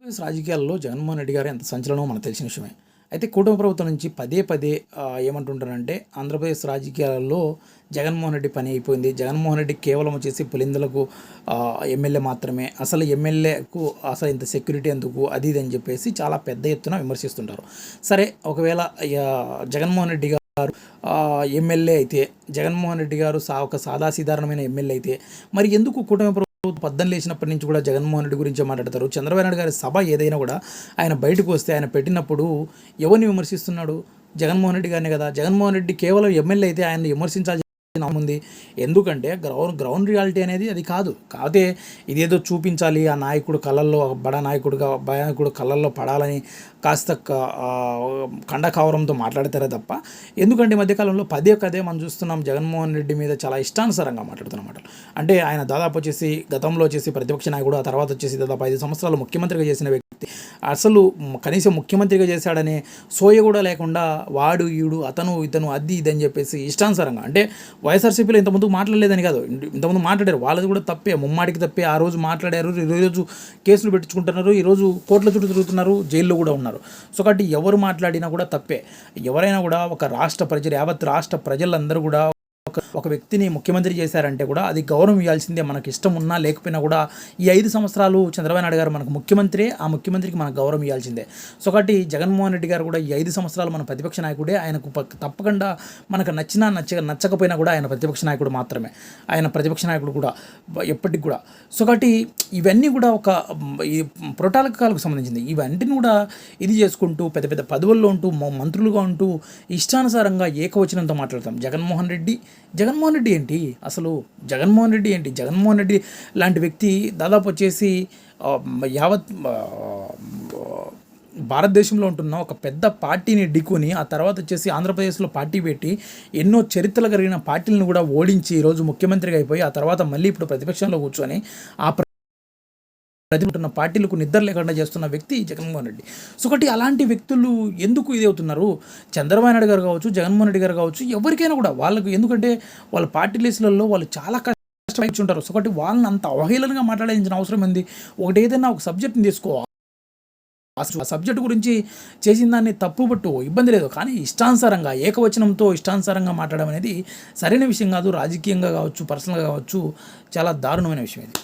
రాజకీయాల్లో జగన్మోహన్ రెడ్డి గారు ఎంత సంచలనమో మనకు తెలిసిన విషయమే. అయితే కూటమి ప్రభుత్వం నుంచి పదే పదే ఏమంటుంటారంటే ఆంధ్రప్రదేశ్ రాజకీయాలలో జగన్మోహన్ రెడ్డి పని అయిపోయింది. జగన్మోహన్ రెడ్డి కేవలం వచ్చేసి పులిందలకు ఎమ్మెల్యే మాత్రమే. అసలు ఎమ్మెల్యేకు అసలు ఇంత సెక్యూరిటీ ఎందుకు అది ఇది అని చెప్పేసి చాలా పెద్ద ఎత్తున విమర్శిస్తుంటారు. సరే, ఒకవేళ జగన్మోహన్ రెడ్డి గారు ఎమ్మెల్యే అయితే, జగన్మోహన్ రెడ్డి గారు ఒక సాదాసీదారణమైన ఎమ్మెల్యే అయితే, మరి ఎందుకు కూటమి పద్దం లేచినప్పటి నుంచి కూడా జగన్మోహన్ రెడ్డి గురించే మాట్లాడతారు. చంద్రబాబు నాయుడు గారి సభ ఏదైనా కూడా ఆయన బయటకు వస్తే ఆయన పెట్టినప్పుడు ఎవరిని విమర్శిస్తున్నాడు? జగన్మోహన్ రెడ్డి గారిని కదా. జగన్మోహన్ రెడ్డి కేవలం ఎమ్మెల్యే అయితే ఆయన విమర్శించాల్సి ఉంది. ఎందుకంటే గ్రౌండ్ రియాలిటీ అనేది అది కాదు. కాకపోతే ఇదేదో చూపించాలి, ఆ నాయకుడు కళ్ళల్లో, నాయకుడు కళ్ళల్లో పడాలని కాస్త కండకావరంతో మాట్లాడతారే తప్ప, ఎందుకంటే ఈ మధ్యకాలంలో పదే మనం చూస్తున్నాం జగన్మోహన్ రెడ్డి మీద చాలా ఇష్టానుసారంగా మాట్లాడుతున్నమాట. అంటే ఆయన దాదాపు వచ్చేసి గతంలో వచ్చేసి ప్రతిపక్ష నాయకుడు, ఆ తర్వాత వచ్చేసి దాదాపు 5 సంవత్సరాలు ముఖ్యమంత్రిగా చేసిన వ్యక్తి, అసలు కనీసం ముఖ్యమంత్రిగా చేశాడనే సోయ కూడా లేకుండా వాడు ఈడు అతను ఇతను అది ఇది అని చెప్పేసి ఇష్టానుసారంగా, అంటే వైఎస్ఆర్సీపీలో ఇంతకుముందు మాట్లాడలేదని కాదు, ఇంతకుముందు మాట్లాడారు, వాళ్ళది కూడా తప్పే, ముమ్మాడికి తప్పే. ఆ రోజు మాట్లాడారు, ఈరోజు కేసులు పెట్టించుకుంటున్నారు, ఈరోజు కోర్టుల చుట్టూ తిరుగుతున్నారు, జైల్లో కూడా ఉన్నారు. సో కాబట్టి ఎవరు మాట్లాడినా కూడా తప్పే. ఎవరైనా కూడా ఒక రాష్ట్ర ప్రజలు, యావత్ రాష్ట్ర ప్రజలందరూ కూడా ఒక వ్యక్తిని ముఖ్యమంత్రి చేశారంటే కూడా అది గౌరవం ఇవ్వాల్సిందే. మనకి ఇష్టం ఉన్నా లేకపోయినా కూడా ఈ 5 సంవత్సరాలు చంద్రబాబు నాయుడు గారు మనకు ముఖ్యమంత్రి, ఆ ముఖ్యమంత్రికి మనకు గౌరవం ఇవ్వాల్సిందే. సో కాబట్టి జగన్మోహన్ రెడ్డి గారు కూడా ఈ 5 సంవత్సరాలు మన ప్రతిపక్ష నాయకుడే. ఆయనకు తప్పకుండా మనకు నచ్చకపోయినా కూడా ఆయన ప్రతిపక్ష నాయకుడు మాత్రమే. ఆయన ప్రతిపక్ష నాయకుడు కూడా ఎప్పటికి కూడా. సో కాబట్టి ఇవన్నీ కూడా ఈ ప్రోటోకాల్కు సంబంధించింది. ఇవన్నీ కూడా ఇది చేసుకుంటూ పెద్ద పదవుల్లో ఉంటూ మంత్రులుగా ఉంటూ ఇష్టానుసారంగా ఏకవచనంతో మాట్లాడతాం. జగన్మోహన్ రెడ్డి ఏంటి అసలు? జగన్మోహన్ రెడ్డి లాంటి వ్యక్తి దాదాపు వచ్చేసి యావత్ భారతదేశంలో ఉంటున్న ఒక పెద్ద పార్టీని ఢీకొని, ఆ తర్వాత వచ్చేసి ఆంధ్రప్రదేశ్లో పార్టీ పెట్టి ఎన్నో చరిత్రలు కలిగిన పార్టీలను కూడా ఓడించి ఈరోజు ముఖ్యమంత్రిగా అయిపోయి, ఆ తర్వాత మళ్ళీ ఇప్పుడు ప్రతిపక్షంలో కూర్చొని ఆ ప్రతిపక్ష పార్టీలకు నిద్ర లేకుండా చేస్తున్న వ్యక్తి జగన్మోహన్ రెడ్డి. సో ఒకటి అలాంటి వ్యక్తులు ఎందుకు ఇది అవుతున్నారు? చంద్రబాబు నాయుడు గారు కావచ్చు, జగన్మోహన్ రెడ్డి గారు కావచ్చు, ఎవరికైనా కూడా వాళ్ళకు, ఎందుకంటే వాళ్ళ పార్టీ లిస్టులలో వాళ్ళు చాలా కష్టపడి ఉంటారు. సో ఒకటి వాళ్ళని అంత అవహేళనగా మాట్లాడాల్సిన అవసరం ఏంది? ఒకటి ఏదైనా ఒక సబ్జెక్ట్ని తీసుకో, ఆ సబ్జెక్టు గురించి చేసిన దాన్ని తప్పుపట్టు, ఇబ్బంది లేదు. కానీ ఇష్టానుసారంగా ఏకవచనంతో ఇష్టానుసారంగా మాట్లాడడం అనేది సరైన విషయం కాదు. రాజకీయంగా కావచ్చు, పర్సనల్గా కావచ్చు, చాలా దారుణమైన విషయం ఇది.